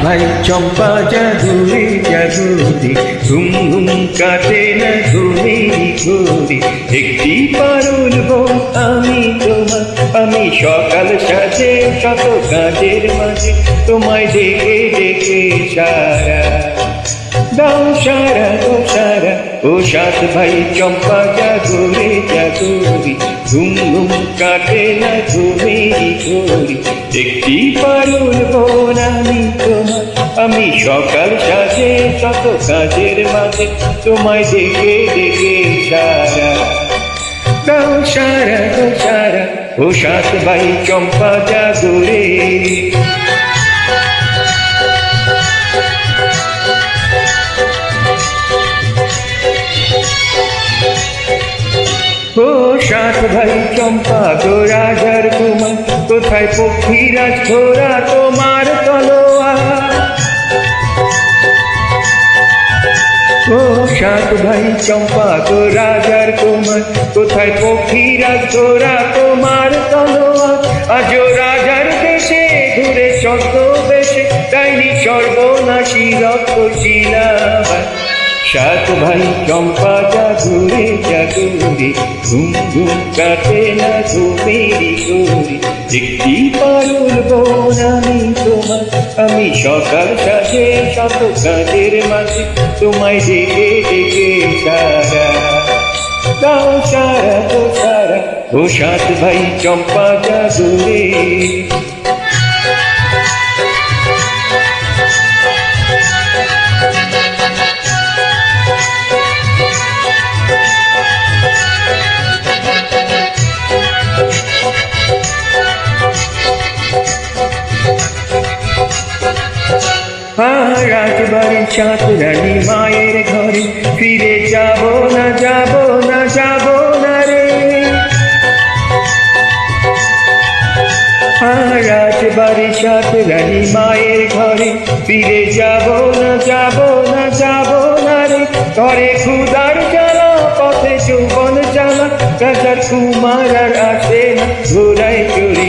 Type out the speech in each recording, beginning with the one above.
ভাই চম্পা জাদুরে জাদুরে ঘুম ঘুম কাটে না ঘুমে ঘুরে একটি পারুল বউ আমি তোমার আমি সকাল সাজে শত কাজের মাঝে তোমায় ডেকে ডেকে সারা দাও সারা ও সারা ও সাত ভাই চম্পা জাদুরে জাদুরে ঘুম ঘুম কাটে না ঘুমে ঘুরে একটি পারুল বোন আমি তোমার আমি সকাল সাজে শত কাজের মাঝে তোমায় ডেকে ডেকে সারা দাও সারা ও সারা ও সাত ভাই চম্পা জাদুরে ও সাত ভাই চম্পা গো রাজার কুমার কোথায় পক্ষীরাজ ঘোড়া তোমার তলোয়ার ও সাত ভাই চম্পা গো রাজার কুমার কোথায় পক্ষীরাজ ঘোড়া তোমার তলোয়ার আজ রাজার দেশে ঘুরে ছদ্মবেশে তাইনি সর্বনাশী রক্ত শিলাবায় সাত ভাই চম্পা জাদুরে জাদুরে ঘুম ঘুম কাটে না ঘুমেরি ঘুরে একটি পারুল বোন আমি তোমার আমি সকাল সাজে শত কাজের মাঝে তোমায় ডেকে ডেকে সারা দাও সারা ও সারা ও সাত ভাই চম্পা জাদুরে রাজবাড়ির সাত রানী মায়ের ঘরে ফিরে যাব না যাব না যাব না রে রাজবাড়ির সাত রানী মায়ের ঘরে ফিরে যাব না যাব না যাব না রে ঘরে ক্ষুধার জ্বালা পথে যৌবন জ্বালা রাজার কুমার আর আসে না ঘোড়ায় চড়ে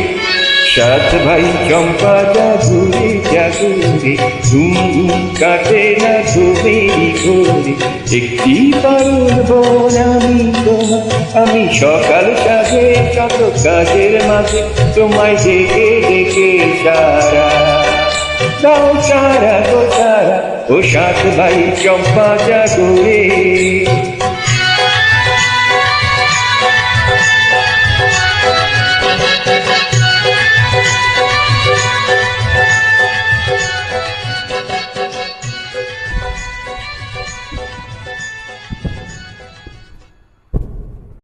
সাত ভাই চম্পা জাদুরে জাদুরে ঘুম ঘুম কাটে না ঘুমেরি ঘুরে একটি পারুল বোন আমি তোমার আমি সকাল সাজে শত কাজের মাঝে তোমায় ডেকে ডেকে সারা দাও সারা ও সারা ও সাত ভাই চম্পা জাদুরে